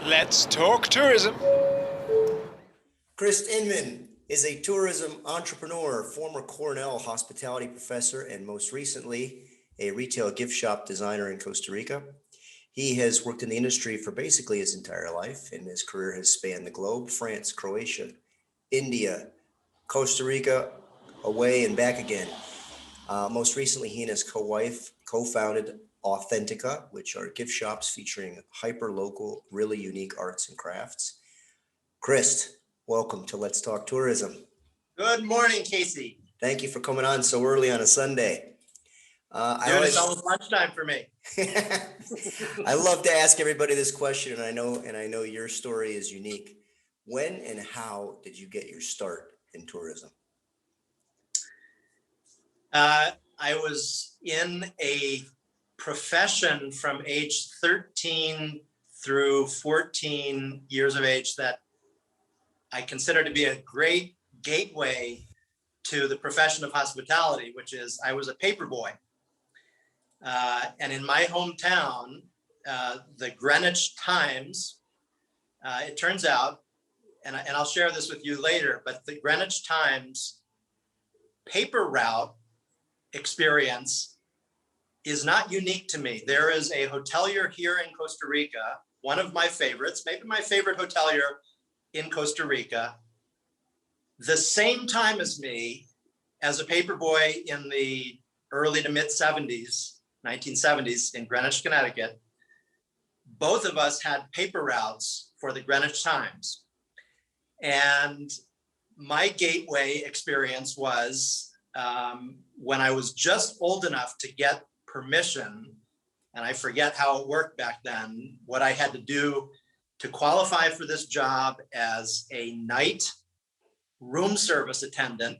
Let's talk tourism. Crist Inman is a tourism entrepreneur, former Cornell hospitality professor, and most recently, a retail gift shop designer in Costa Rica. He has worked in the industry for basically his entire life, and his career has spanned the globe: France, Croatia, India, Costa Rica, away and back again. Most recently, he and his co-wife co-founded Authentica, which are gift shops featuring hyper-local, really unique arts and crafts. Crist, welcome to Let's Talk Tourism. Good morning, Casey. Thank you for coming on so early on a Sunday. It's almost lunchtime for me. I love to ask everybody this question, and I know your story is unique. When and how did you get your start in tourism? I was in a profession from age 13 through 14 years of age that I consider to be a great gateway to the profession of hospitality, which is I was a paper boy. And in my hometown, the Greenwich Times, it turns out, and I'll share this with you later, but the Greenwich Times paper route experience is not unique to me. There is a hotelier here in Costa Rica, one of my favorites, maybe my favorite hotelier in Costa Rica, the same time as me as a paper boy in the early to mid 70s, 1970s in Greenwich, Connecticut. Both of us had paper routes for the Greenwich Times. And my gateway experience was when I was just old enough to get permission, and I forget how it worked back then, what I had to do to qualify for this job as a night room service attendant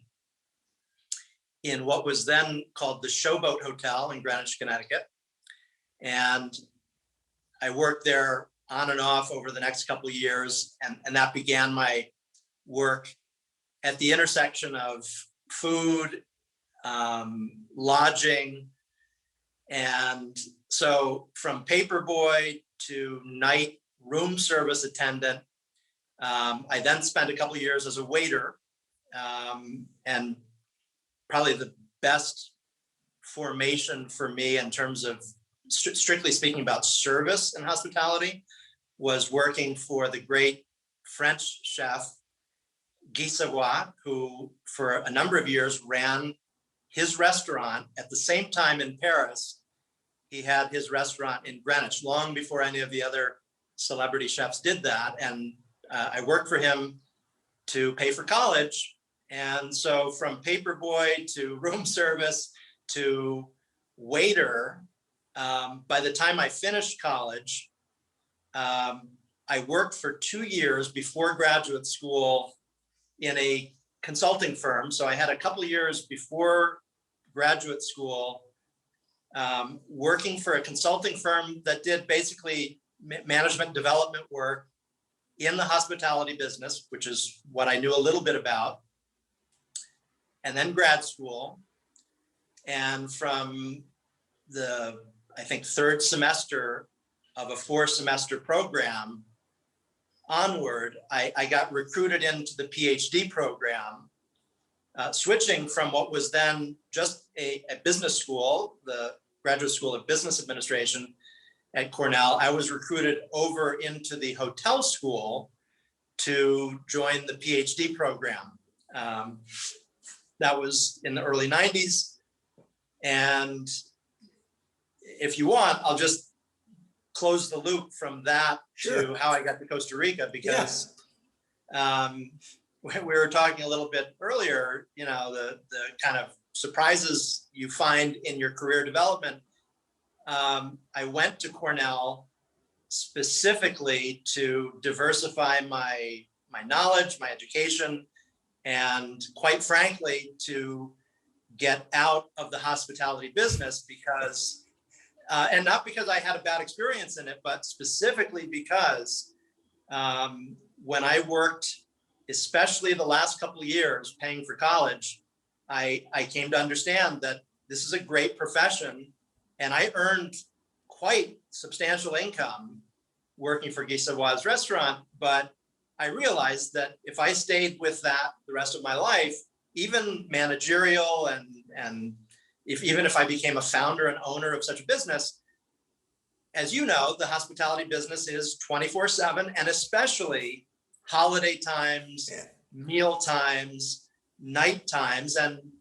in what was then called the Showboat Hotel in Greenwich, Connecticut. And I worked there on and off over the next couple of years, and that began my work at the intersection of food, lodging. And so from paper boy to night room service attendant, I then spent a couple of years as a waiter, and probably the best formation for me in terms of strictly speaking about service and hospitality was working for the great French chef Guy Savoy, who for a number of years ran his restaurant at the same time in Paris. He had his restaurant in Greenwich long before any of the other celebrity chefs did that. And I worked for him to pay for college. And so from paper boy to room service to waiter, by the time I finished college, I worked for 2 years before graduate school in a consulting firm. So I had a couple of years before graduate school working for a consulting firm that did basically management development work in the hospitality business, which is what I knew a little bit about, and then grad school. And from the, I think, third semester of a 4-semester program onward, I got recruited into the PhD program, switching from what was then just a business school, the Graduate School of Business Administration at Cornell. I was recruited over into the hotel school to join the PhD program. That was in the early 90s. And if you want, I'll just close the loop from that to how I got to Costa Rica, because we were talking a little bit earlier, you know, the kind of surprises you find in your career development. I went to Cornell specifically to diversify my knowledge, my education, and quite frankly, to get out of the hospitality business because, and not because I had a bad experience in it, but specifically because when I worked, especially the last couple of years paying for college, I came to understand that this is a great profession, and I earned quite substantial income working for Guy Savoy's restaurant, but I realized that if I stayed with that the rest of my life, even managerial and even if I became a founder and owner of such a business, as you know, the hospitality business is 24/7, and especially holiday times, Yeah. meal times, night times. And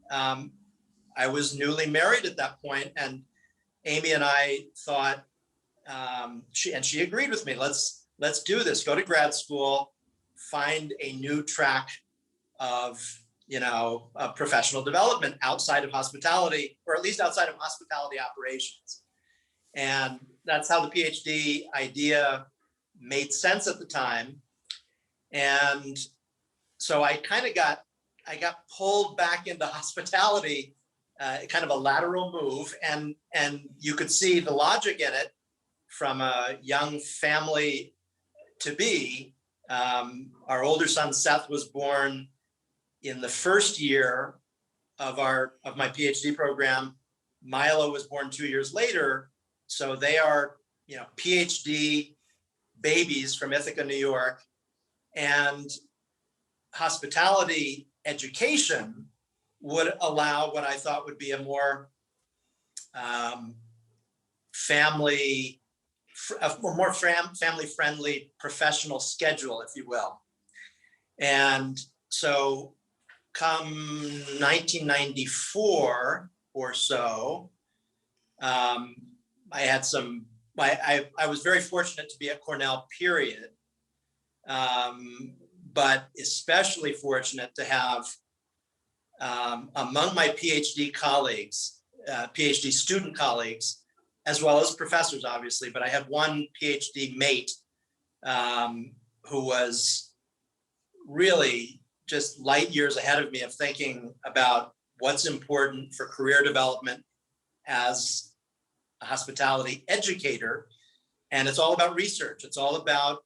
I was newly married at that point, and Amy and I thought, she agreed with me. Let's do this. Go to grad school, find a new track of professional development outside of hospitality, or at least outside of hospitality operations. And that's how the PhD idea made sense at the time. And so I got pulled back into hospitality, kind of a lateral move, and you could see the logic in it from a young family to be. Our older son Seth was born in the first year of my PhD program. Milo was born 2 years later. So they are, PhD babies from Ithaca, New York. And hospitality education would allow what I thought would be a more family-friendly professional schedule, if you will. And so come 1994 or so, I was very fortunate to be at Cornell, period. But especially fortunate to have among my PhD colleagues, PhD student colleagues, as well as professors, obviously, but I had one PhD mate who was really just light years ahead of me of thinking about what's important for career development as a hospitality educator. And it's all about research. It's all about,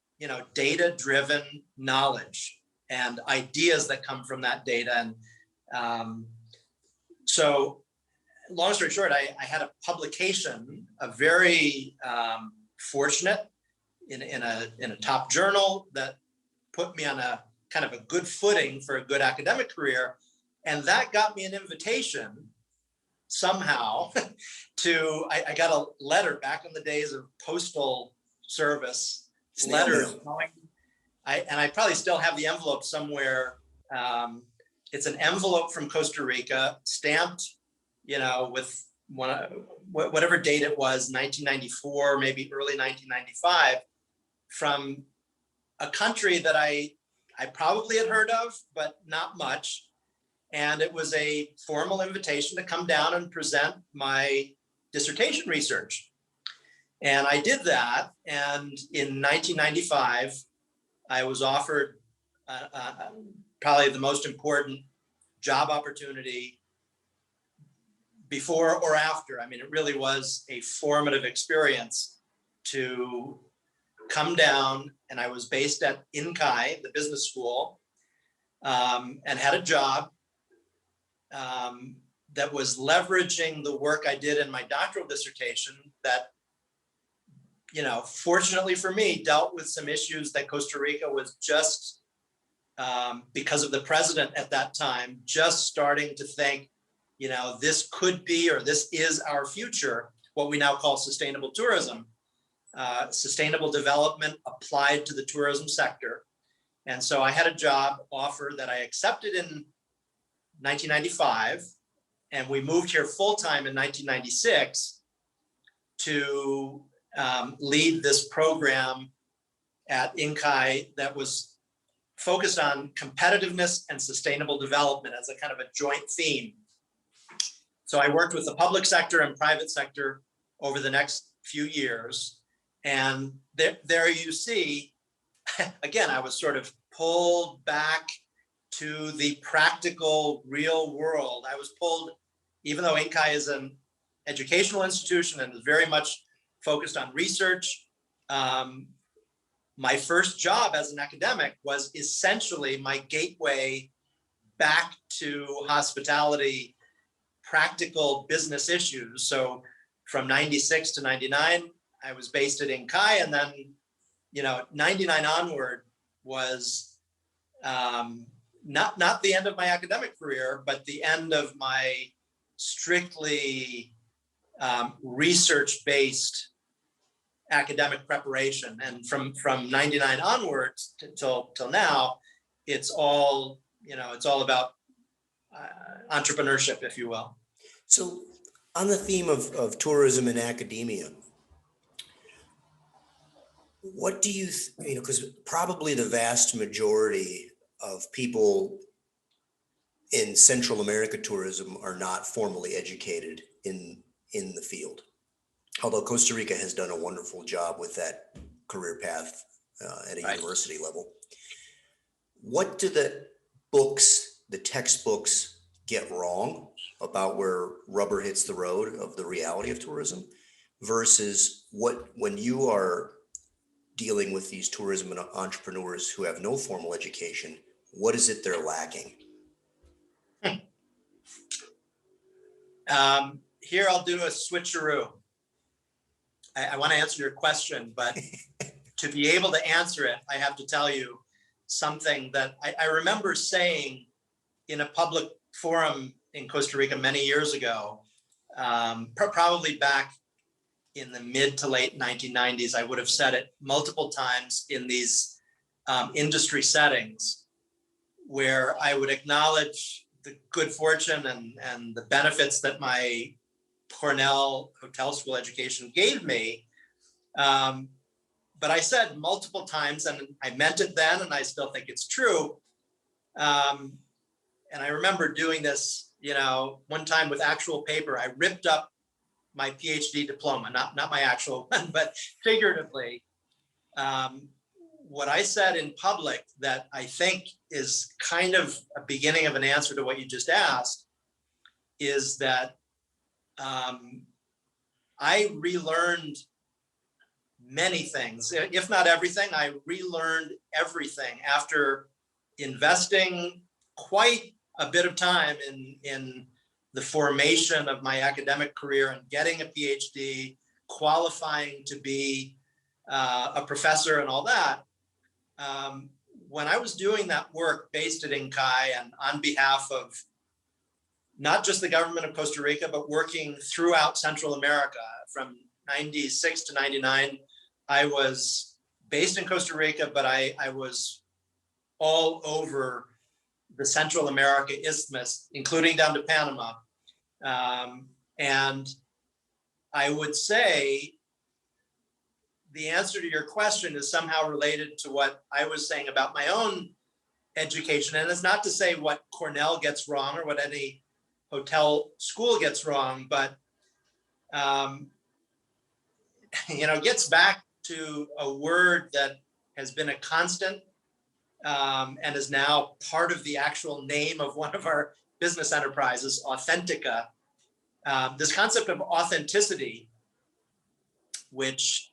data-driven knowledge and ideas that come from that data. And so long story short, I had a publication, a very fortunate in a top journal that put me on a kind of a good footing for a good academic career. And that got me an invitation somehow I got a letter back in the days of postal service, letters. I probably still have the envelope somewhere. It's an envelope from Costa Rica, stamped, with whatever date it was, 1994, maybe early 1995, from a country that I probably had heard of, but not much. And it was a formal invitation to come down and present my dissertation research. And I did that. And in 1995, I was offered probably the most important job opportunity before or after. I mean, it really was a formative experience to come down, and I was based at INCAI, the business school, and had a job that was leveraging the work I did in my doctoral dissertation that, fortunately for me, dealt with some issues that Costa Rica was just, because of the president at that time, just starting to think, this could be, or this is our future, what we now call sustainable tourism, sustainable development applied to the tourism sector. And so I had a job offer that I accepted in 1995, and we moved here full-time in 1996 to lead this program at INCAI that was focused on competitiveness and sustainable development as a kind of a joint theme. So I worked with the public sector and private sector over the next few years. And there you see, again, I was sort of pulled back to the practical, real world. I was pulled, even though INCAI is an educational institution and is very much focused on research, my first job as an academic was essentially my gateway back to hospitality, practical business issues. So from 96 to 99, I was based at INCAI, and then 99 onward was not the end of my academic career, but the end of my strictly research-based academic preparation. And from 99 onwards till now, it's all about entrepreneurship, if you will. So on the theme of tourism and academia, what do you, because probably the vast majority of people in Central America tourism are not formally educated in the field. Although Costa Rica has done a wonderful job with that career path at a university level. What do the textbooks get wrong about where rubber hits the road of the reality of tourism versus when you are dealing with these tourism and entrepreneurs who have no formal education, what is it they're lacking? Here I'll do a switcheroo. I want to answer your question, but to be able to answer it, I have to tell you something that I remember saying in a public forum in Costa Rica many years ago, probably back in the mid to late 1990s. I would have said it multiple times in these industry settings where I would acknowledge the good fortune and the benefits that my Cornell hotel school education gave me. But I said multiple times, and I meant it then, and I still think it's true. And I remember doing this, one time with actual paper. I ripped up my PhD diploma, not my actual one, but figuratively. What I said in public that I think is kind of a beginning of an answer to what you just asked is that I relearned many things, if not everything. I relearned everything after investing quite a bit of time in the formation of my academic career and getting a PhD, qualifying to be a professor and all that. When I was doing that work based at INCAI and on behalf of not just the government of Costa Rica, but working throughout Central America from 96 to 99, I was based in Costa Rica, but I was all over the Central America isthmus, including down to Panama. And I would say the answer to your question is somehow related to what I was saying about my own education. And it's not to say what Cornell gets wrong or what any hotel school gets wrong, but it gets back to a word that has been a constant and is now part of the actual name of one of our business enterprises, Authentica. This concept of authenticity, which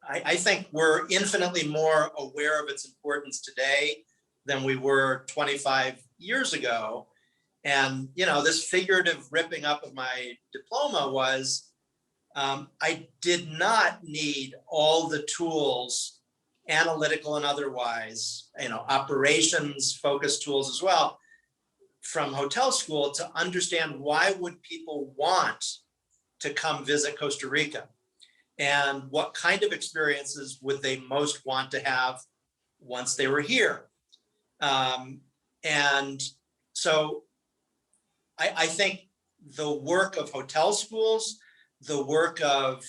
I think we're infinitely more aware of its importance today than we were 25 years ago. And, this figurative ripping up of my diploma was, I did not need all the tools, analytical and otherwise, operations focused tools as well, from hotel school to understand why would people want to come visit Costa Rica and what kind of experiences would they most want to have once they were here. And so I think the work of hotel schools, the work of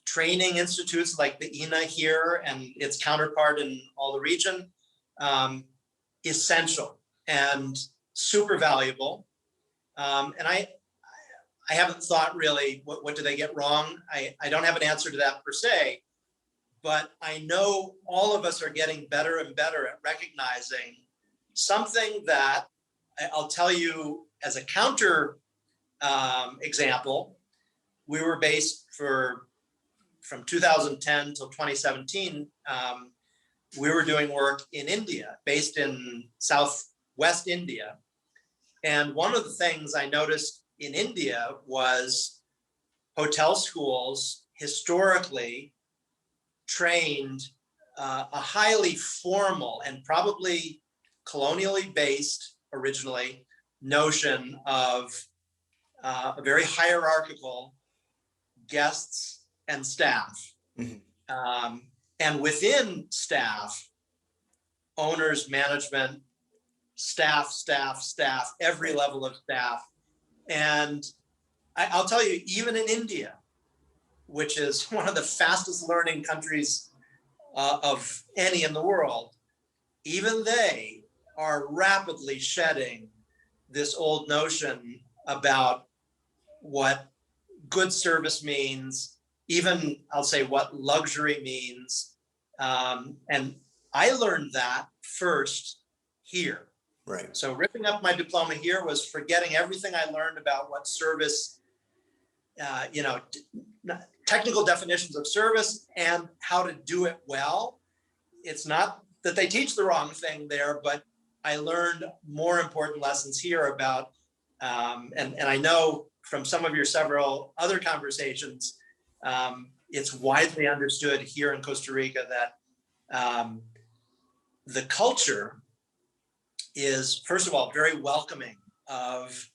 training institutes like the INA here and its counterpart in all the region, essential and super valuable. And I haven't thought really, what do they get wrong? I don't have an answer to that per se, but I know all of us are getting better and better at recognizing something that I'll tell you as a counter example. We were based from 2010 till 2017. We were doing work in India, based in Southwest India. And one of the things I noticed in India was hotel schools historically trained a highly formal and probably colonially based originally notion of a very hierarchical guests and staff. Mhm. And within staff, owners, management, staff, every level of staff. And I'll tell you, even in India, which is one of the fastest learning countries of any in the world, even they are rapidly shedding this old notion about what good service means, even I'll say what luxury means. And I learned that first here. Right. So ripping up my diploma here was forgetting everything I learned about what service, technical definitions of service and how to do it well. It's not that they teach the wrong thing there, but I learned more important lessons here about, and I know from some of your several other conversations, it's widely understood here in Costa Rica that the culture is, first of all, very welcoming of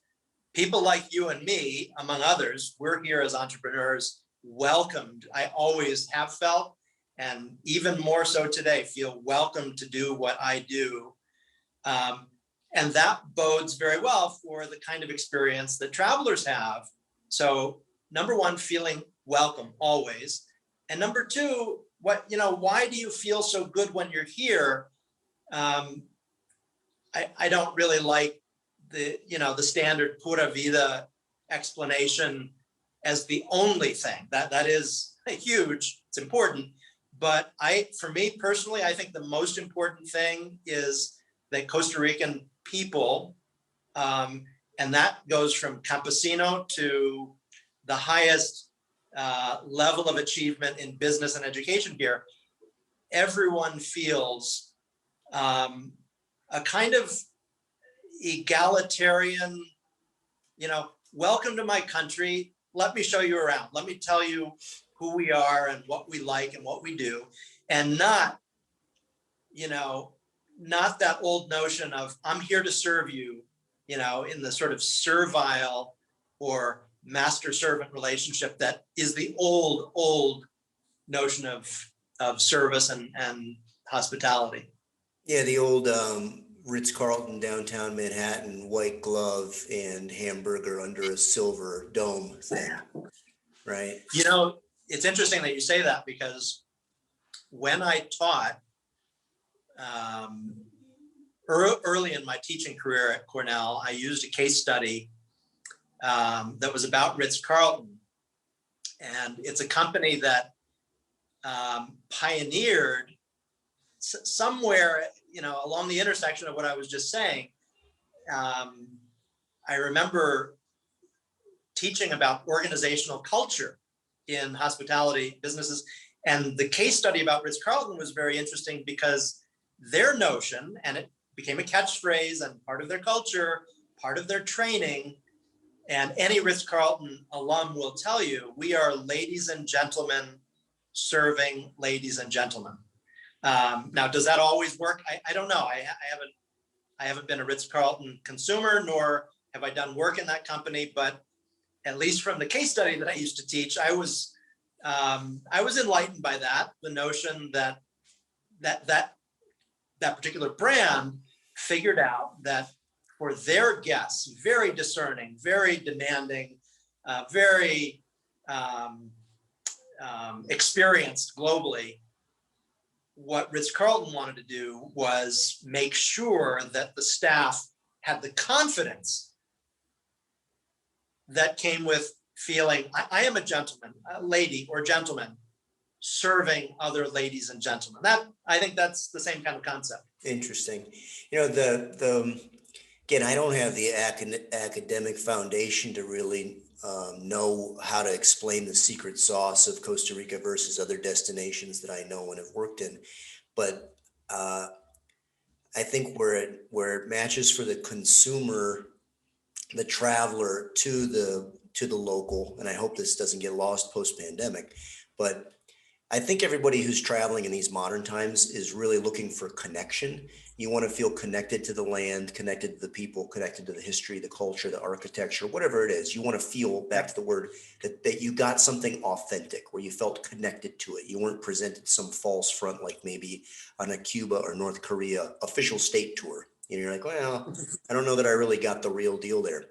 people like you and me, among others. We're here as entrepreneurs, welcomed. I always have felt, and even more so today, feel welcome to do what I do. And that bodes very well for the kind of experience that travelers have. So number one, feeling welcome always. And number two, why do you feel so good when you're here? I don't really like the standard pura vida explanation as the only thing. That is huge, it's important. But for me personally, I think the most important thing is that Costa Rican people, and that goes from campesino to the highest level of achievement in business and education here, everyone feels a kind of egalitarian, welcome to my country. Let me show you around. Let me tell you who we are and what we like and what we do. And not that old notion of I'm here to serve you, in the sort of servile or master servant relationship that is the old notion of service and hospitality. Yeah, the old Ritz-Carlton downtown Manhattan, white glove and hamburger under a silver dome thing, right? It's interesting that you say that, because when I taught early in my teaching career at Cornell, I used a case study that was about Ritz-Carlton. And it's a company that pioneered somewhere, along the intersection of what I was just saying. I remember teaching about organizational culture in hospitality businesses. And the case study about Ritz-Carlton was very interesting because their notion, and it became a catchphrase and part of their culture, part of their training, and any Ritz-Carlton alum will tell you, we are ladies and gentlemen serving ladies and gentlemen. Now, does that always work? I don't know. I haven't been a Ritz-Carlton consumer, nor have I done work in that company, but at least from the case study that I used to teach, I was enlightened by that, the notion that particular brand figured out that for their guests, very discerning, very demanding, very experienced globally, what Ritz-Carlton wanted to do was make sure that the staff had the confidence that came with feeling, I am a gentleman, a lady or gentleman, serving other ladies and gentlemen. I think that's the same kind of concept. Interesting. Again, I don't have the academic foundation to really know how to explain the secret sauce of Costa Rica versus other destinations that I know and have worked in. But I think where it matches for the consumer, the traveler to the local, and I hope this doesn't get lost post-pandemic, but I think everybody who's traveling in these modern times is really looking for connection. You want to feel connected to the land, connected to the people, connected to the history, the culture, the architecture, whatever it is. You want to feel, back to the word, that you got something authentic, where you felt connected to it. You weren't presented some false front, like maybe on a Cuba or North Korea official state tour. And you're like, well, I don't know that I really got the real deal there.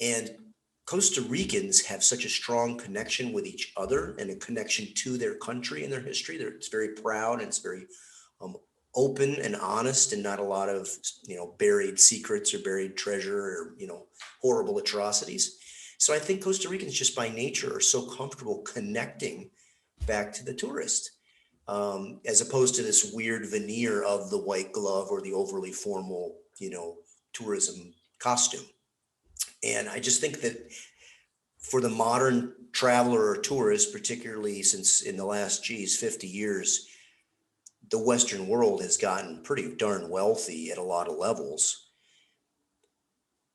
And Costa Ricans have such a strong connection with each other and a connection to their country and their history. It's very proud, and it's very um, open and honest, and not a lot of, buried secrets or buried treasure or, horrible atrocities. So I think Costa Ricans just by nature are so comfortable connecting back to the tourist, as opposed to this weird veneer of the white glove or the overly formal, tourism costume. And I just think that for the modern traveler or tourist, particularly since in the last, 50 years, the Western world has gotten pretty darn wealthy at a lot of levels.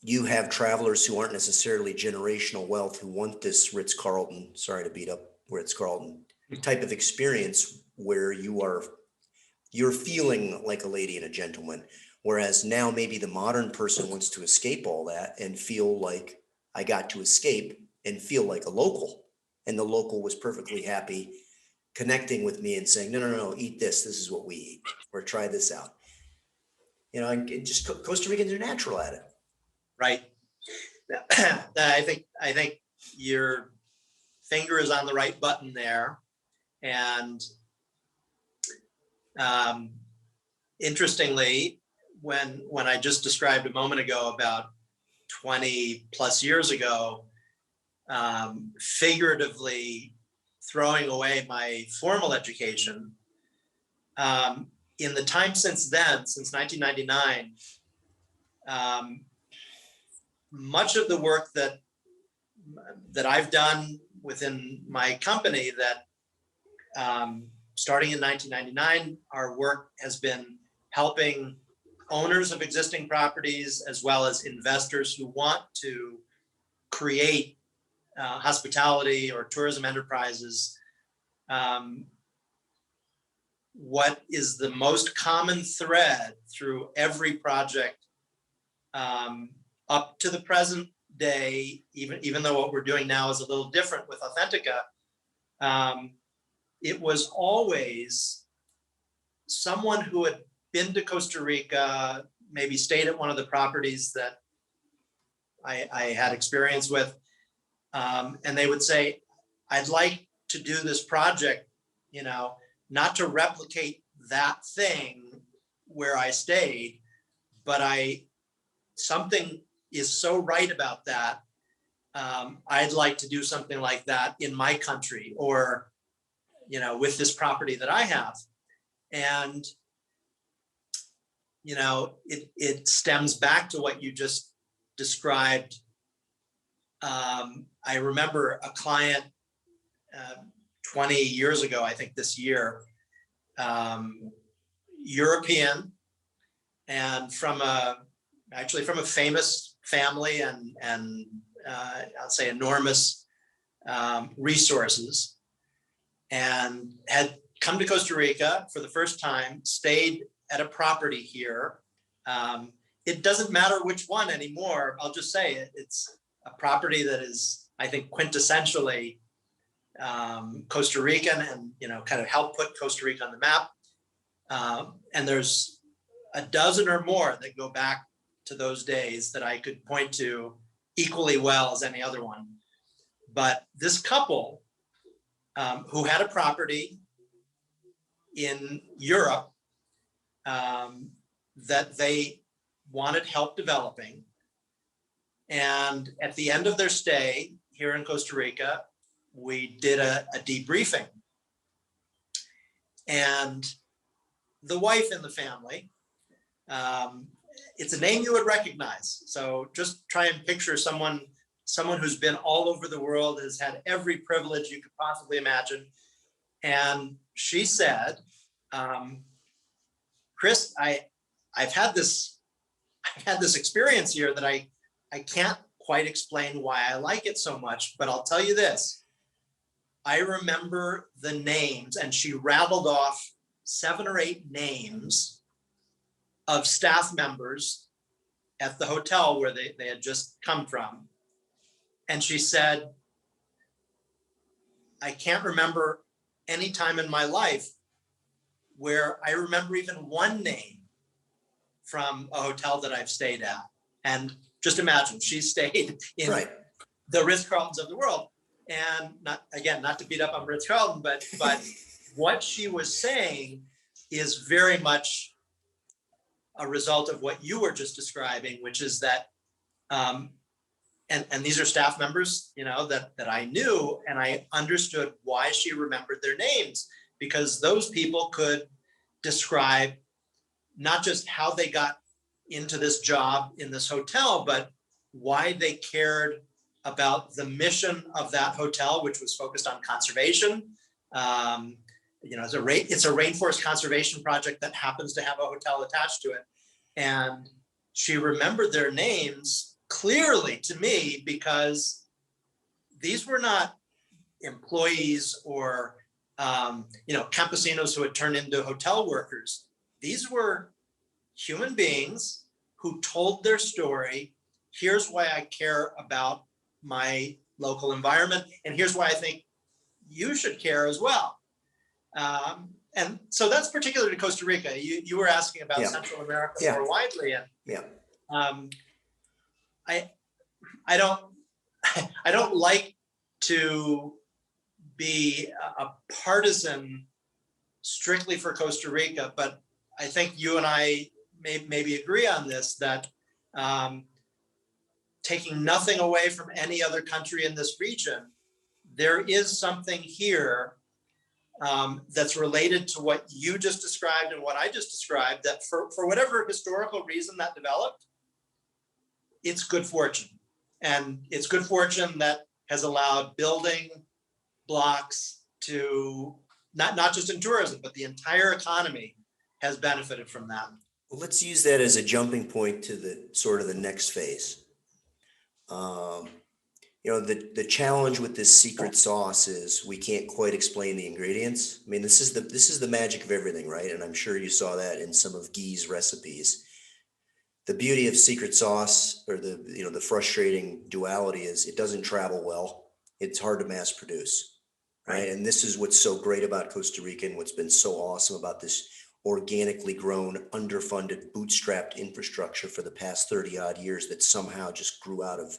You have travelers who aren't necessarily generational wealth who want this Ritz-Carlton, sorry to beat up Ritz-Carlton, type of experience where you're feeling like a lady and a gentleman. Whereas now maybe the modern person wants to escape all that and feel like I got to escape and feel like a local. And the local was perfectly happy connecting with me and saying, no, no, no, eat this. This is what we eat, or try this out. And just Costa Ricans are natural at it. Right. I think your finger is on the right button there. And interestingly, when I just described a moment ago about 20 plus years ago, figuratively throwing away my formal education, in the time since then, since 1999, much of the work that I've done within my company, that starting in 1999, our work has been helping owners of existing properties as well as investors who want to create hospitality or tourism enterprises. What is the most common thread through every project up to the present day, even though what we're doing now is a little different with Authentica, it was always someone who had been to Costa Rica, maybe stayed at one of the properties that I had experience with, and they would say, I'd like to do this project, not to replicate that thing where I stayed, but something is so right about that. I'd like to do something like that in my country, or, with this property that I have. And, it stems back to what you just described. I remember a client 20 years ago, I think this year, European, and actually from a famous family, and I'll say enormous resources, and had come to Costa Rica for the first time, stayed at a property here. It doesn't matter which one anymore. I'll just say it's a property that is, I think, quintessentially Costa Rican, and kind of helped put Costa Rica on the map. And there's a dozen or more that go back to those days that I could point to equally well as any other one. But this couple, who had a property in Europe that they wanted help developing, and at the end of their stay here in Costa Rica, we did a debriefing. And the wife in the family, it's a name you would recognize. So just try and picture someone who's been all over the world, has had every privilege you could possibly imagine. And she said, Chris, I've had this experience here that I can't quite explain why I like it so much, but I'll tell you this. I remember the names, and she rattled off 7 or 8 names of staff members at the hotel where they had just come from. And she said, I can't remember any time in my life where I remember even one name from a hotel that I've stayed at. And just imagine, she stayed in Right. the Ritz-Carltons of the world. And not to beat up on Ritz-Carlton, but what she was saying is very much a result of what you were just describing, which is that, and these are staff members, that I knew, and I understood why she remembered their names, because those people could describe not just how they got into this job in this hotel, but why they cared about the mission of that hotel, which was focused on conservation. It's a rainforest conservation project that happens to have a hotel attached to it. And she remembered their names clearly to me, because these were not employees or campesinos who had turned into hotel workers. These were human beings who told their story. Here's why I care about my local environment, and here's why I think you should care as well. And so that's particular to Costa Rica. You were asking about Central America more widely, and I don't like to be a partisan strictly for Costa Rica, but I think you and I maybe agree on this, that taking nothing away from any other country in this region, there is something here that's related to what you just described and what I just described, that for whatever historical reason that developed, it's good fortune. And it's good fortune that has allowed building blocks to, not just in tourism, but the entire economy has benefited from that. Well, let's use that as a jumping point to the sort of the next phase. The challenge with this secret sauce is we can't quite explain the ingredients. I mean, this is the magic of everything, right? And I'm sure you saw that in some of Guy's recipes. The beauty of secret sauce, or the frustrating duality, is it doesn't travel well. It's hard to mass produce, right? And this is what's so great about Costa Rica, and what's been so awesome about this organically grown, underfunded, bootstrapped infrastructure for the past 30 odd years that somehow just grew out of,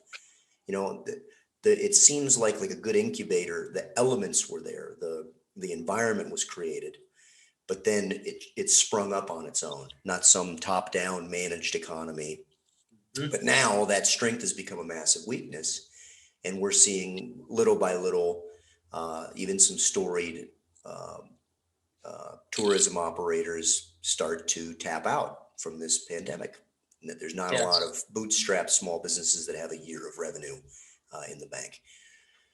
it seems like a good incubator. The elements were there, the environment was created, but then it sprung up on its own, not some top-down managed economy. Mm-hmm. But now that strength has become a massive weakness, and we're seeing little by little, even some storied tourism operators start to tap out from this pandemic. There's not a lot of bootstrapped small businesses that have a year of revenue in the bank.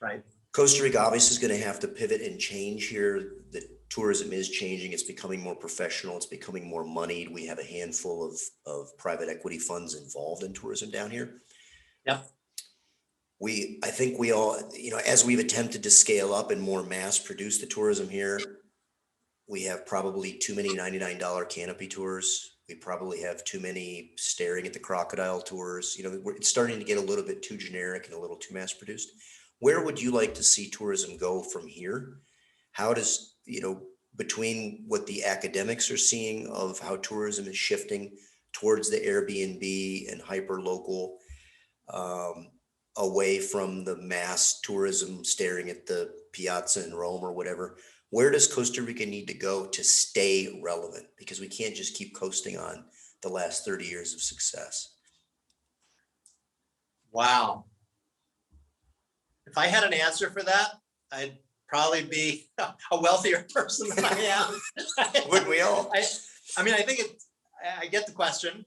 Right. Costa Rica obviously is going to have to pivot and change here. The tourism is changing. It's becoming more professional. It's becoming more moneyed. We have a handful of private equity funds involved in tourism down here. Yep. I think we all, as we've attempted to scale up and more mass produce the tourism here, we have probably too many $99 canopy tours. We probably have too many staring at the crocodile tours. It's starting to get a little bit too generic and a little too mass produced. Where would you like to see tourism go from here? How does, between what the academics are seeing of how tourism is shifting towards the Airbnb and hyper local, away from the mass tourism staring at the piazza in Rome or whatever, where does Costa Rica need to go to stay relevant? Because we can't just keep coasting on the last 30 years of success. Wow. If I had an answer for that, I'd probably be a wealthier person than I am. Wouldn't we all? I think I get the question.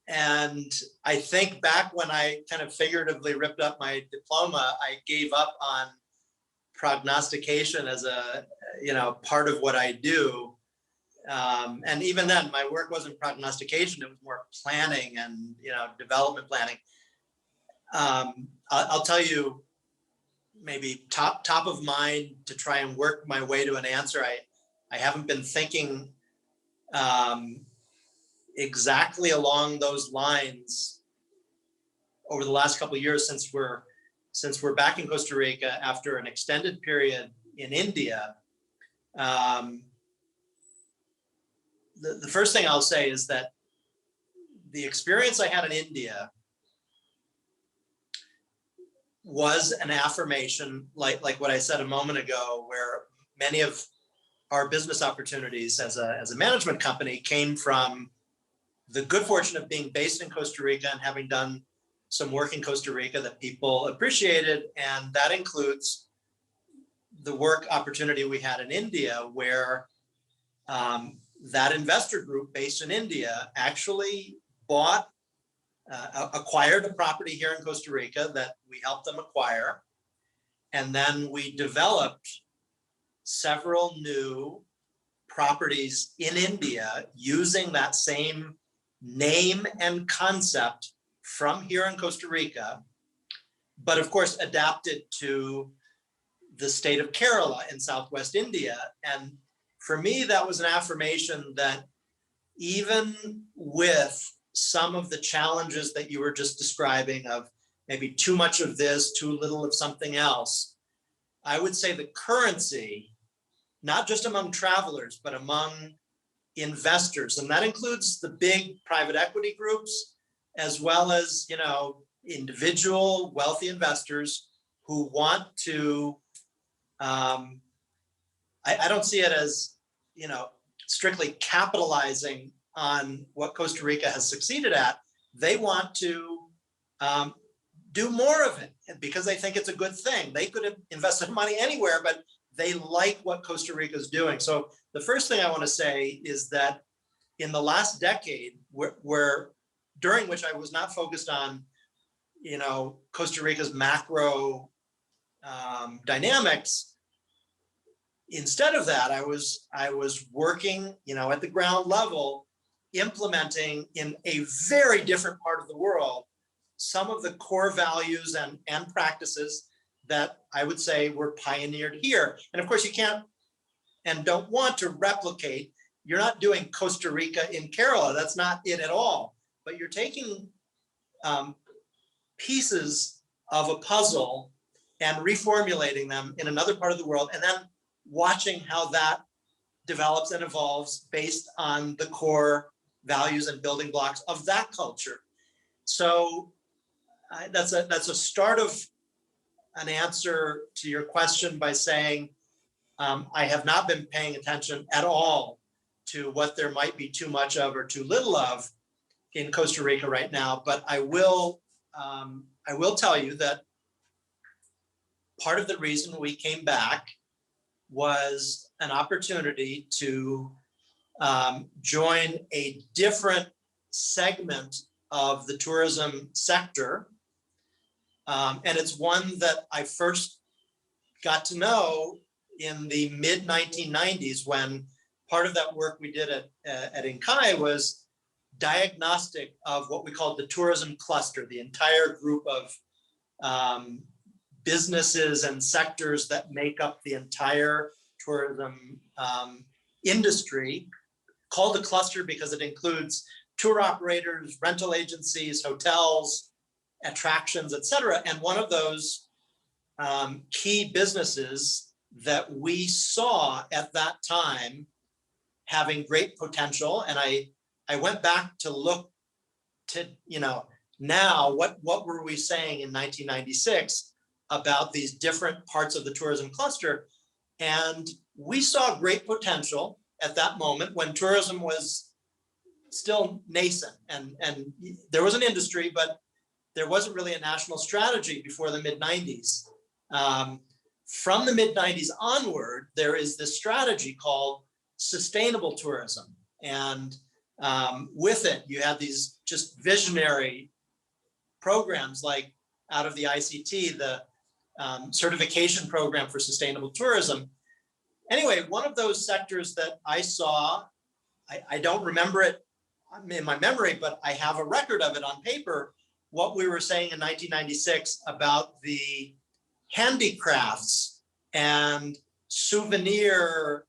And I think back when I kind of figuratively ripped up my diploma, I gave up on prognostication as a part of what I do, and even then my work wasn't prognostication, it was more planning and development planning. I'll tell you maybe top of mind to try and work my way to an answer. I haven't been thinking exactly along those lines over the last couple of years since we're back in Costa Rica after an extended period in India. The first thing I'll say is that the experience I had in India was an affirmation, like what I said a moment ago, where many of our business opportunities as a management company came from the good fortune of being based in Costa Rica and having done some work in Costa Rica that people appreciated. And that includes the work opportunity we had in India, where that investor group based in India actually acquired a property here in Costa Rica that we helped them acquire. And then we developed several new properties in India using that same name and concept from here in Costa Rica, but of course adapted to the state of Kerala in Southwest India. And for me, that was an affirmation that even with some of the challenges that you were just describing of maybe too much of this, too little of something else, I would say the currency, not just among travelers, but among investors, and that includes the big private equity groups, as well as, individual wealthy investors who want to, I don't see it as, strictly capitalizing on what Costa Rica has succeeded at. They want to do more of it because they think it's a good thing. They could have invested money anywhere, but they like what Costa Rica is doing. So the first thing I want to say is that in the last decade, where during which I was not focused on, Costa Rica's macro dynamics, instead of that, I was working, at the ground level, implementing in a very different part of the world some of the core values and practices that I would say were pioneered here. And of course, you can't and don't want to replicate. You're not doing Costa Rica in Kerala. That's not it at all. But you're taking pieces of a puzzle and reformulating them in another part of the world, and then watching how that develops and evolves based on the core values and building blocks of that culture. So that's a start of an answer to your question by saying I have not been paying attention at all to what there might be too much of or too little of in Costa Rica right now. But I will tell you that part of the reason we came back was an opportunity to join a different segment of the tourism sector. And it's one that I first got to know in the mid 1990s, when part of that work we did at Inkai was diagnostic of what we called the tourism cluster, the entire group of businesses and sectors that make up the entire tourism industry, called a cluster because it includes tour operators, rental agencies, hotels, attractions, et cetera. And one of those key businesses that we saw at that time having great potential, and I went back to look to, now what were we saying in 1996 about these different parts of the tourism cluster? And we saw great potential at that moment when tourism was still nascent, and there was an industry, but there wasn't really a national strategy before the mid 90s. From the mid 90s onward, there is this strategy called sustainable tourism. And with it, you have these just visionary programs like out of the ICT, the certification program for sustainable tourism. Anyway, one of those sectors that I saw, I don't remember it in my memory, but I have a record of it on paper, what we were saying in 1996 about the handicrafts and souvenir,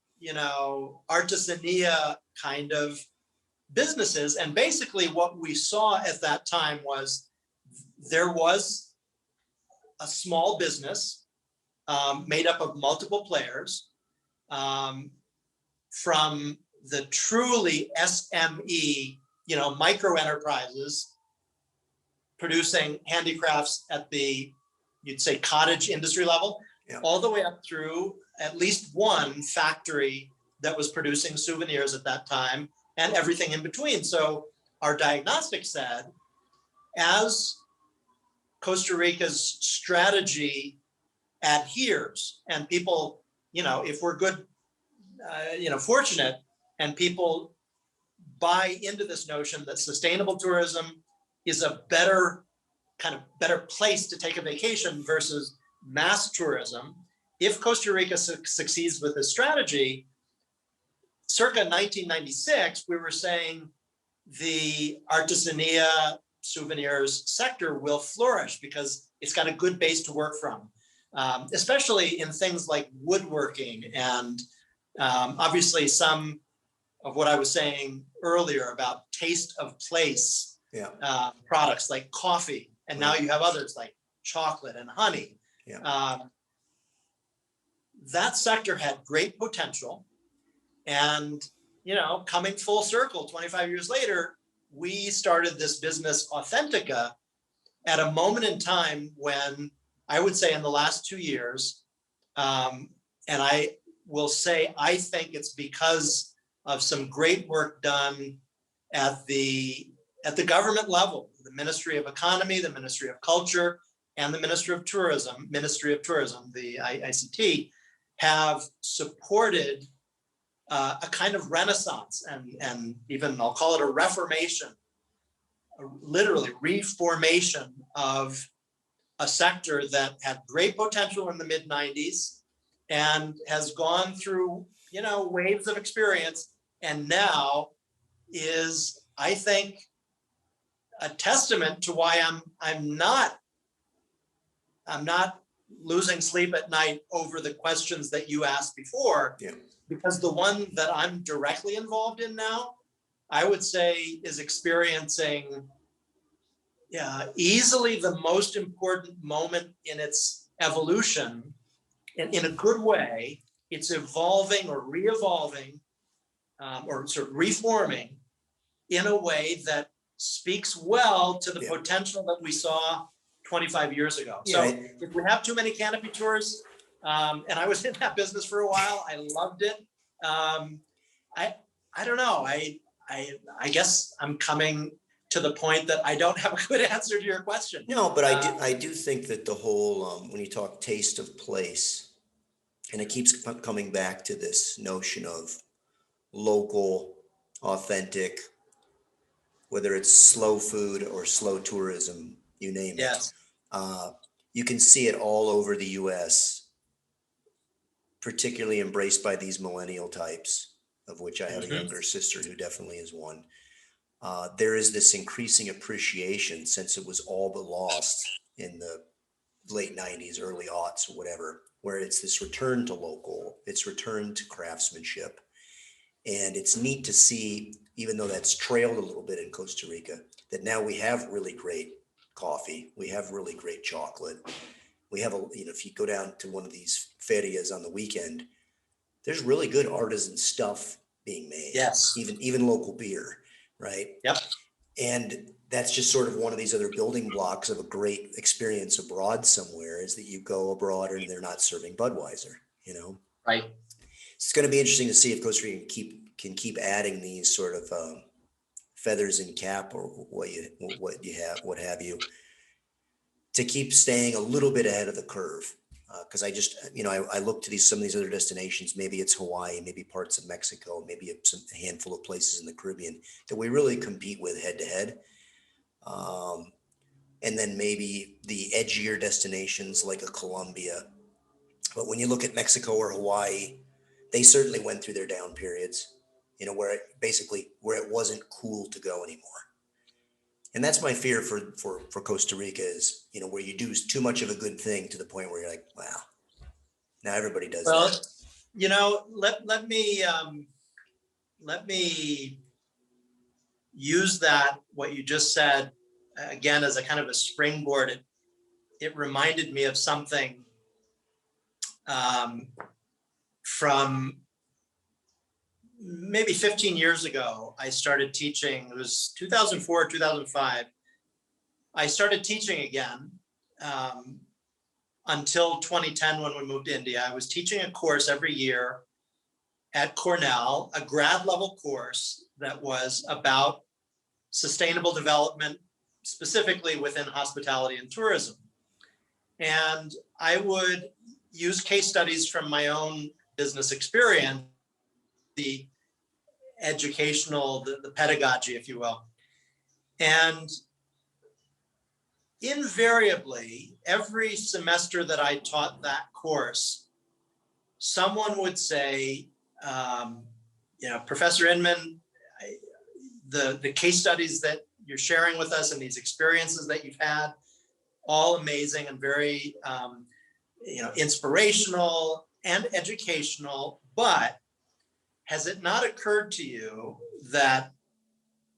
artisania kind of businesses. And basically what we saw at that time was there was a small business made up of multiple players, from the truly SME, micro enterprises producing handicrafts at the, you'd say, cottage industry level, all the way up through at least one factory that was producing souvenirs at that time, and everything in between. So our diagnostic said, as Costa Rica's strategy adheres, and people, if we're good, fortunate, and people buy into this notion that sustainable tourism is a better place to take a vacation versus mass tourism. If Costa Rica succeeds with this strategy, circa 1996, we were saying the artisania souvenirs sector will flourish because it's got a good base to work from, especially in things like woodworking and obviously some of what I was saying earlier about taste of place products like coffee. And now you have others like chocolate and honey. That sector had great potential. And, coming full circle 25 years later, we started this business Authentica at a moment in time when I would say in the last 2 years, and I will say, I think it's because of some great work done at the government level, the Ministry of Economy, the Ministry of Culture, and the Ministry of Tourism, the ICT, have supported a kind of renaissance and even I'll call it a reformation, literally reformation of a sector that had great potential in the mid 90s and has gone through, waves of experience, and now is, I think, a testament to why I'm not losing sleep at night over the questions that you asked before, because the one that I'm directly involved in now, I would say is experiencing easily the most important moment in its evolution, in a good way. It's evolving or re-evolving or sort of reforming in a way that speaks well to the potential that we saw 25 years ago. So if we have too many canopy tours, and I was in that business for a while, I loved it. I don't know. I guess I'm coming to the point that I don't have a good answer to your question. No, but I do think that the whole, when you talk taste of place, and it keeps coming back to this notion of local, authentic, whether it's slow food or slow tourism, you name it. You can see it all over the US, particularly embraced by these millennial types, of which I have a younger sister who definitely is one. There is this increasing appreciation, since it was all but lost in the late 90s, early aughts, or whatever, where it's this return to local, it's return to craftsmanship. And it's neat to see, even though that's trailed a little bit in Costa Rica, that now we have really great coffee, we have really great chocolate. We have if you go down to one of these ferias on the weekend, there's really good artisan stuff being made. Yes. Even local beer, right? Yep. And that's just sort of one of these other building blocks of a great experience abroad somewhere, is that you go abroad and they're not serving Budweiser, Right. It's going to be interesting to see if Costa Rica can keep adding these sort of feathers in cap, or what have you, to keep staying a little bit ahead of the curve. Because I look to some of these other destinations. Maybe it's Hawaii, maybe parts of Mexico, maybe a handful of places in the Caribbean that we really compete with head to head. And then maybe the edgier destinations like a Colombia. But when you look at Mexico or Hawaii, they certainly went through their down periods, where it wasn't cool to go anymore. And that's my fear for Costa Rica is, you know, where you do too much of a good thing to the point where you're like, wow, now everybody does Well, that. you know, let me use that, what you just said, again, as a kind of a springboard. It reminded me of something from maybe 15 years ago. I started teaching, it was 2004, 2005. I started teaching again until 2010 when we moved to India. I was teaching a course every year at Cornell, a grad level course that was about sustainable development, specifically within hospitality and tourism. And I would use case studies from my own business experience, the educational, the pedagogy, if you will. And invariably, every semester that I taught that course, someone would say, you know, Professor Inman, the case studies that you're sharing with us and these experiences that you've had, all amazing and very, you know, inspirational and educational. But has it not occurred to you that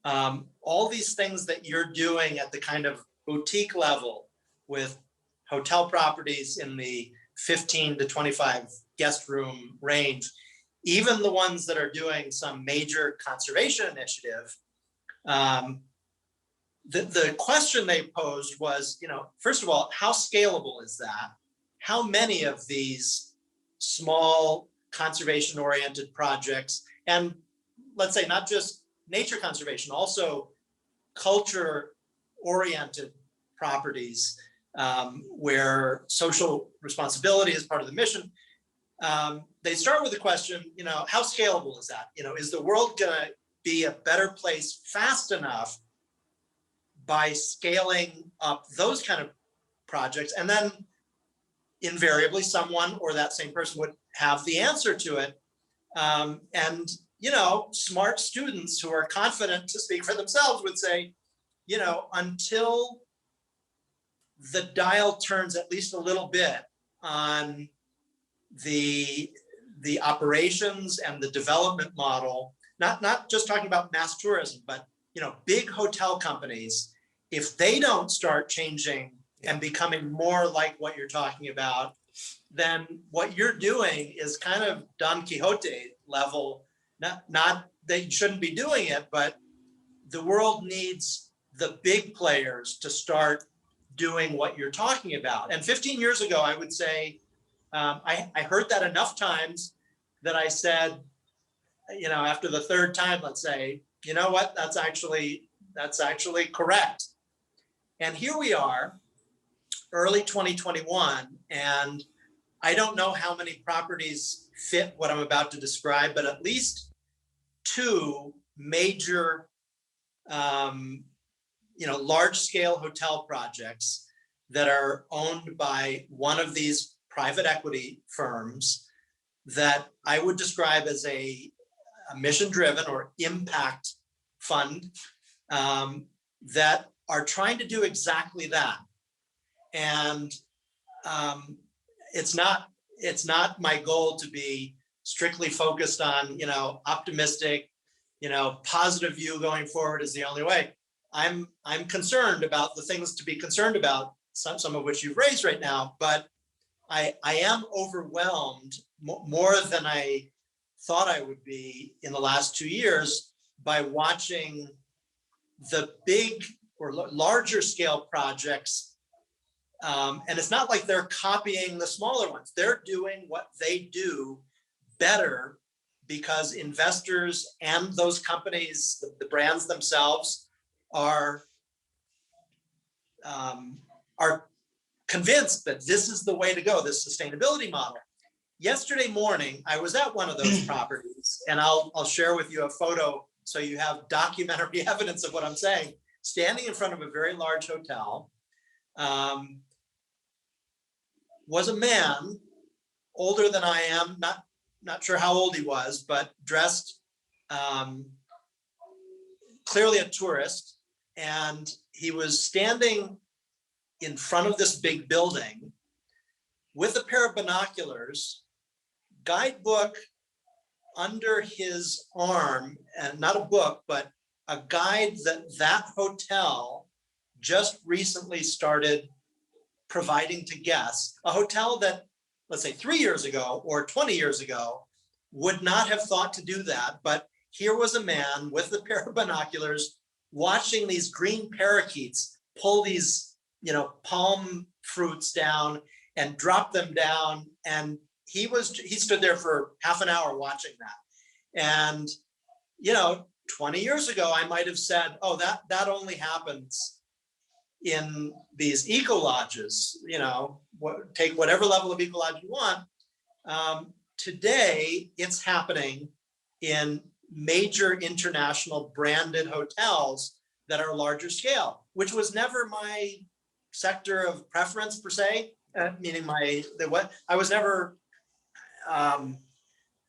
all these things that you're doing at the kind of boutique level with hotel properties in the 15 to 25 guest room range, even the ones that are doing some major conservation initiative, the question they posed was, you know, first of all, how scalable is that? How many of these small conservation oriented projects, and let's say not just nature conservation, also culture oriented properties, where social responsibility is part of the mission. They start with the question, you know, how scalable is that? You know, is the world going to be a better place fast enough by scaling up those kind of projects? And then invariably someone or that same person would have the answer to it. And, you know, smart students who are confident to speak for themselves would say, you know, until the dial turns at least a little bit on the operations and the development model, not just talking about mass tourism, but, you know, big hotel companies, if they don't start changing and becoming more like what you're talking about, then what you're doing is kind of Don Quixote level. Not that you shouldn't be doing it, but the world needs the big players to start doing what you're talking about. And 15 years ago, I would say, I heard that enough times that I said, you know, after the third time, let's say, you know what, that's actually correct. And here we are, early 2021, and I don't know how many properties fit what I'm about to describe, but at least two major, you know, large-scale hotel projects that are owned by one of these private equity firms that I would describe as a mission-driven or impact fund, that are trying to do exactly that. And it's not my goal to be strictly focused on, you know, optimistic, you know, positive view going forward is the only way. I'm concerned about the things to be concerned about, some of which you've raised right now, but I am overwhelmed more than I thought I would be in the last 2 years by watching the big or larger scale projects. And it's not like they're copying the smaller ones. They're doing what they do better because investors and those companies, the brands themselves, are convinced that this is the way to go, this sustainability model. Yesterday morning, I was at one of those properties, and I'll share with you a photo so you have documentary evidence of what I'm saying. Standing in front of a very large hotel, was a man older than I am, not sure how old he was, but dressed, clearly a tourist, and he was standing in front of this big building with a pair of binoculars, guidebook under his arm, and not a book, but a guide that hotel just recently started providing to guests, a hotel that, let's say 3 years ago or 20 years ago, would not have thought to do that. But here was a man with a pair of binoculars watching these green parakeets pull these, palm fruits down and drop them down. And he stood there for half an hour watching that. And, 20 years ago, I might have said, oh, that only happens in these eco lodges, take whatever level of eco lodge you want. Today, it's happening in major international branded hotels that are larger scale, which was never my sector of preference per se, meaning I was never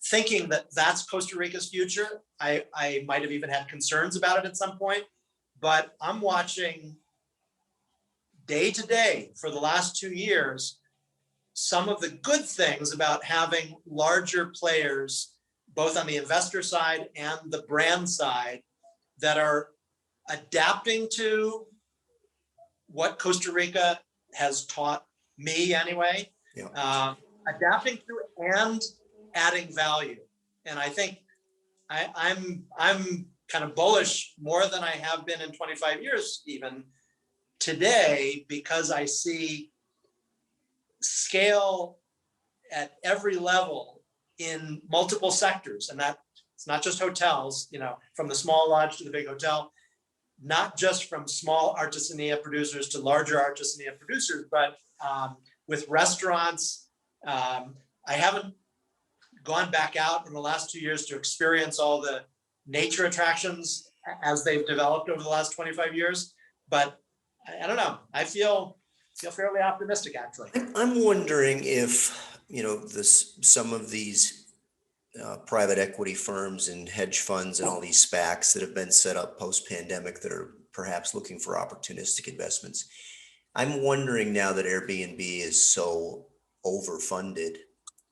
thinking that that's Costa Rica's future. I might have even had concerns about it at some point, but I'm watching day to day for the last 2 years some of the good things about having larger players, both on the investor side and the brand side, that are adapting to what Costa Rica has taught me anyway, adapting to and adding value. And I think I'm kind of bullish more than I have been in 25 years even today, because I see scale at every level in multiple sectors. And that it's not just hotels, from the small lodge to the big hotel, not just from small artisanía producers to larger artisanía producers, but with restaurants. I haven't gone back out in the last 2 years to experience all the nature attractions as they've developed over the last 25 years. But I don't know. I feel fairly optimistic, actually. I'm wondering if, some of these private equity firms and hedge funds and all these SPACs that have been set up post-pandemic that are perhaps looking for opportunistic investments. I'm wondering now that Airbnb is so overfunded,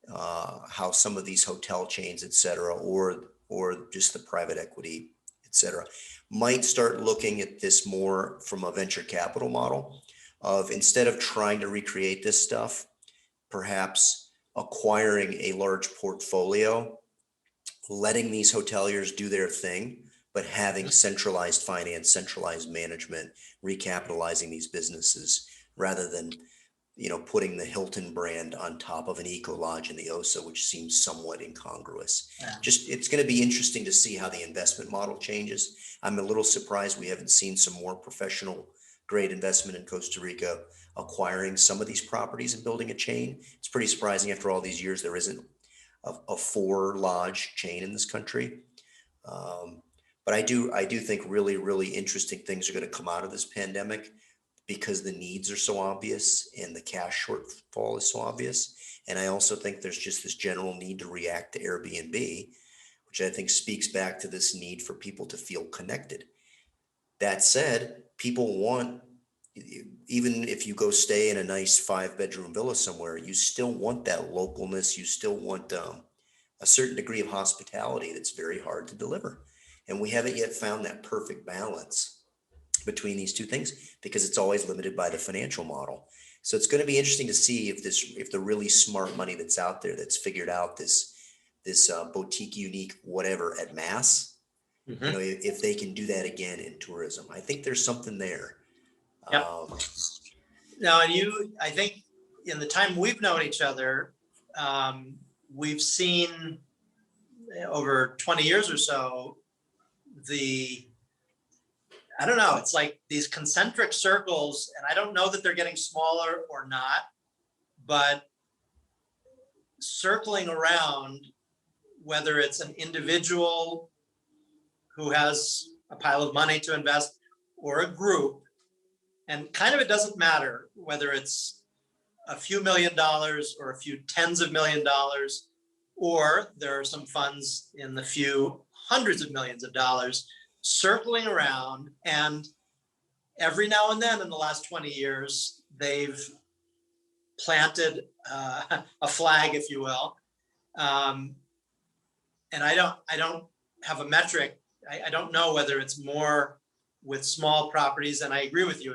how some of these hotel chains, et cetera, or just the private equity, et cetera, might start looking at this more from a venture capital model of, instead of trying to recreate this stuff, perhaps acquiring a large portfolio, letting these hoteliers do their thing, but having centralized finance, centralized management, recapitalizing these businesses rather than, putting the Hilton brand on top of an eco lodge in the Osa, which seems somewhat incongruous. Yeah. Just, it's going to be interesting to see how the investment model changes. I'm a little surprised we haven't seen some more professional grade investment in Costa Rica acquiring some of these properties and building a chain. It's pretty surprising after all these years there isn't a 4 lodge chain in this country. But I do think really, really interesting things are going to come out of this pandemic, because the needs are so obvious and the cash shortfall is so obvious. And I also think there's just this general need to react to Airbnb, which I think speaks back to this need for people to feel connected. That said, people want, even if you go stay in a nice 5-bedroom villa somewhere, you still want that localness. You still want a certain degree of hospitality that's very hard to deliver. And we haven't yet found that perfect balance between these two things, because it's always limited by the financial model. So it's going to be interesting to see if the really smart money that's out there, that's figured out this boutique, unique, whatever at mass, if they can do that again in tourism. I think there's something there. Yep. Now, I think in the time we've known each other, we've seen over 20 years or so, I don't know, it's like these concentric circles, and I don't know that they're getting smaller or not, but circling around, whether it's an individual who has a pile of money to invest or a group, and kind of, it doesn't matter whether it's a few $1 million or a few tens of $1 million, or there are some funds in the few hundreds of millions of dollars circling around and every now and then in the last 20 years, they've planted a flag, if you will. And I don't have a metric. I don't know whether it's more with small properties. And I agree with you.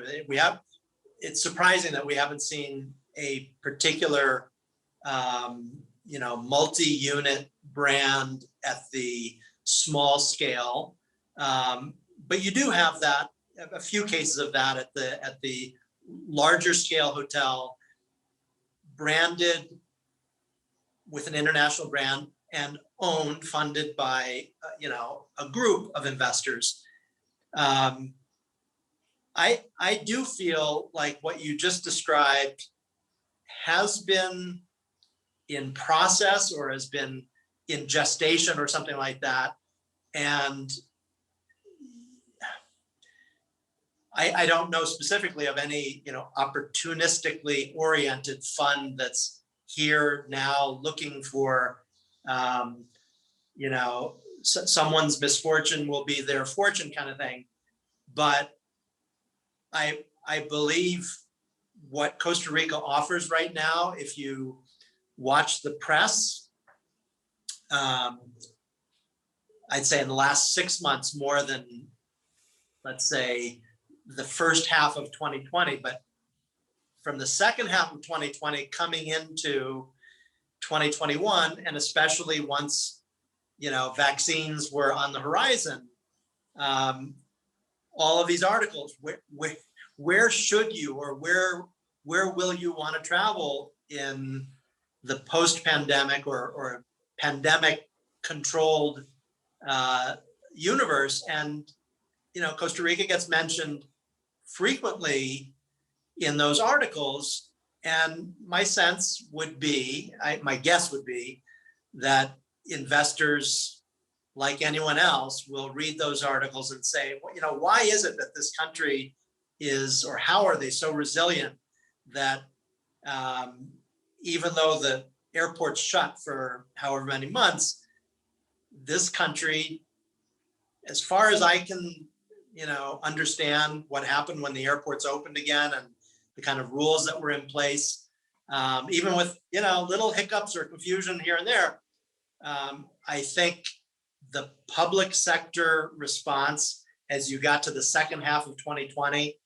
It's surprising that we haven't seen a particular, multi-unit brand at the small scale. But you do have that, a few cases of that at the larger scale hotel, branded with an international brand and owned, funded by, a group of investors. I do feel like what you just described has been in process or has been in gestation or something like that. And I don't know specifically of any, opportunistically oriented fund that's here now looking for, someone's misfortune will be their fortune kind of thing. But I believe what Costa Rica offers right now, if you watch the press, I'd say in the last 6 months, more than, let's say, the first half of 2020, but from the second half of 2020 coming into 2021, and especially once, vaccines were on the horizon, all of these articles, where should you, or where will you want to travel in the post-pandemic or pandemic controlled universe? And, Costa Rica gets mentioned frequently in those articles. And my sense would be, my guess would be that investors, like anyone else, will read those articles and say, well, why is it that this country is, or how are they so resilient that even though the airport's shut for however many months, this country, as far as I can, understand what happened when the airports opened again and the kind of rules that were in place, even with, little hiccups or confusion here and there, I think the public sector response as you got to the second half of 2020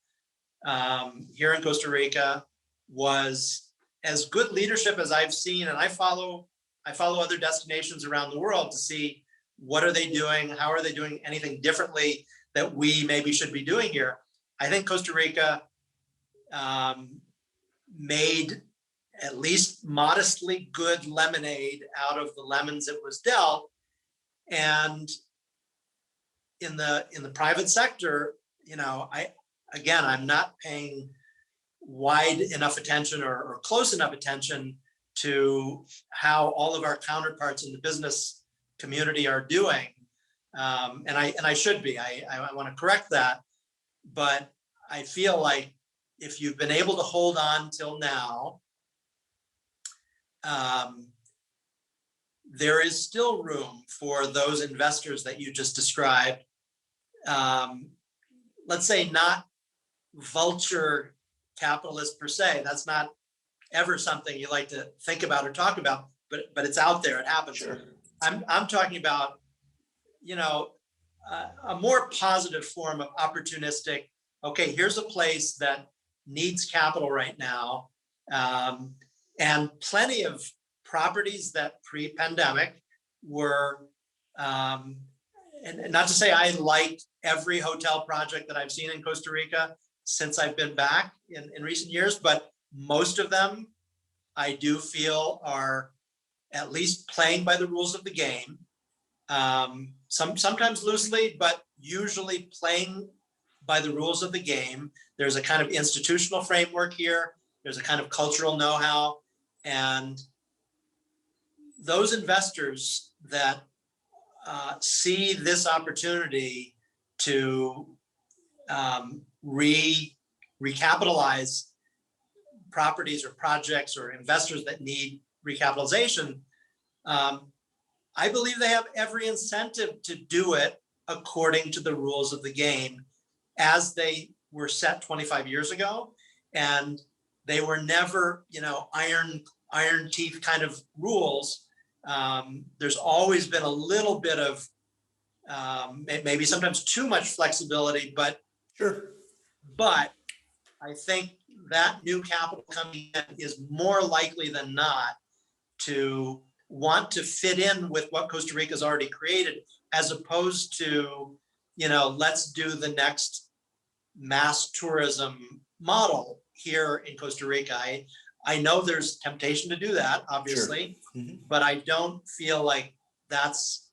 here in Costa Rica was as good leadership as I've seen. And I follow other destinations around the world to see what are they doing, how are they doing anything differently that we maybe should be doing here. I think Costa Rica made at least modestly good lemonade out of the lemons it was dealt. And in the private sector, I'm not paying wide enough attention or close enough attention to how all of our counterparts in the business community are doing. And I should be. I want to correct that. But I feel like if you've been able to hold on till now, there is still room for those investors that you just described. Let's say not vulture capitalists per se. That's not ever something you like to think about or talk about, but it's out there. It happens. Sure. I'm talking about, a more positive form of opportunistic. Okay, here's a place that needs capital right now, and plenty of properties that pre-pandemic were, and not to say I like every hotel project that I've seen in Costa Rica since I've been back in recent years, but most of them I do feel are at least playing by the rules of the game. Sometimes loosely, but usually playing by the rules of the game. There's a kind of institutional framework here. There's a kind of cultural know-how, and those investors that see this opportunity to recapitalize properties or projects or investors that need recapitalization, I believe they have every incentive to do it according to the rules of the game, as they were set 25 years ago, and they were never, iron teeth kind of rules. There's always been a little bit of maybe sometimes too much flexibility, but Sure. I think that new capital coming in is more likely than not to want to fit in with what Costa Rica's already created, as opposed to, let's do the next mass tourism model here in Costa Rica. I know there's temptation to do that, obviously, Sure. Mhm. but I don't feel like that's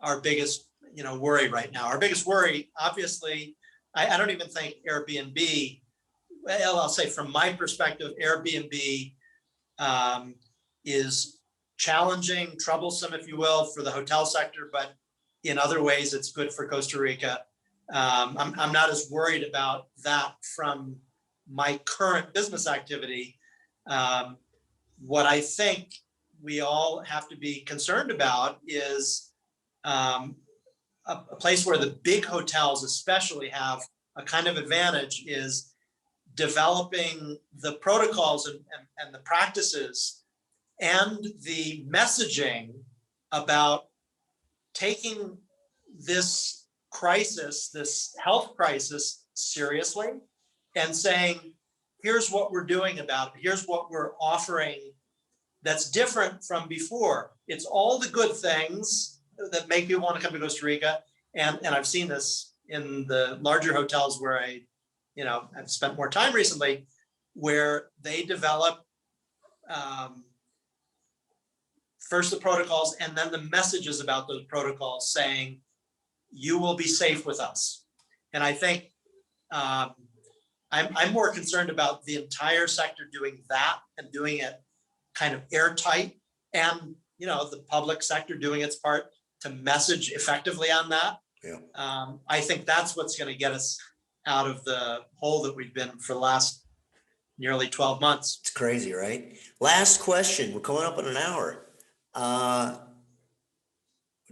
our biggest, worry right now. Our biggest worry, obviously, I don't even think Airbnb, well, I'll say from my perspective, Airbnb is challenging, troublesome, if you will, for the hotel sector, but in other ways, it's good for Costa Rica. I'm not as worried about that from my current business activity. What I think we all have to be concerned about is a place where the big hotels especially have a kind of advantage is developing the protocols and the practices and the messaging about taking this crisis, this health crisis, seriously, and saying, here's what we're doing about it. Here's what we're offering that's different from before. It's all the good things that make people want to come to Costa Rica. And I've seen this in the larger hotels where I've spent more time recently, where they develop first the protocols and then the messages about those protocols saying, you will be safe with us. And I think I'm more concerned about the entire sector doing that and doing it kind of airtight, and the public sector doing its part to message effectively on that. Yeah. I think that's what's going to get us out of the hole that we've been for the last nearly 12 months. It's crazy, right? Last question. We're coming up on an hour.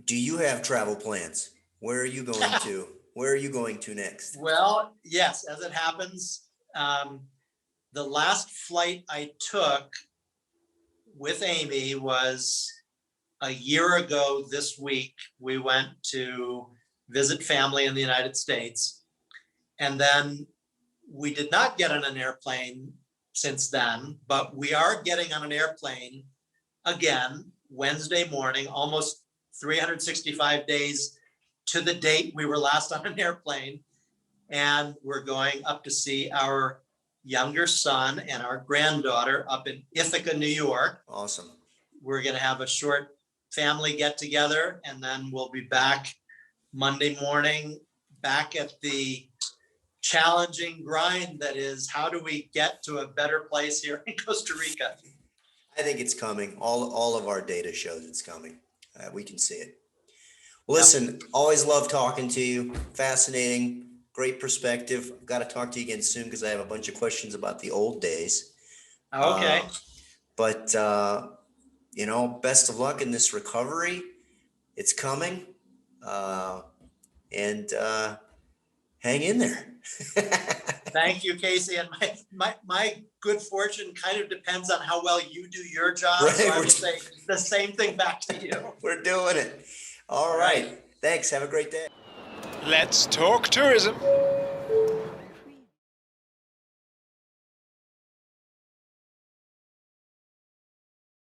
Do you have travel plans? Where are you going to? Where are you going to next? Well, yes, as it happens, the last flight I took with Amy was a year ago this week. We went to visit family in the United States. And then we did not get on an airplane since then, but we are getting on an airplane again Wednesday morning, almost 365 days to the date we were last on an airplane. And we're going up to see our younger son and our granddaughter up in Ithaca, New York. Awesome. We're going to have a short family get together, and then we'll be back Monday morning, back at the challenging grind that is, how do we get to a better place here in Costa Rica? I think it's coming. All of our data shows it's coming. We can see it. Well, listen, always love talking to you. Fascinating, great perspective. I've got to talk to you again soon because I have a bunch of questions about the old days. Okay. But best of luck in this recovery. It's coming. And hang in there. Thank you, Casey. And my good fortune kind of depends on how well you do your job. Right, so I would say the same thing back to you. We're doing it. All right. Thanks. Have a great day. Let's talk tourism.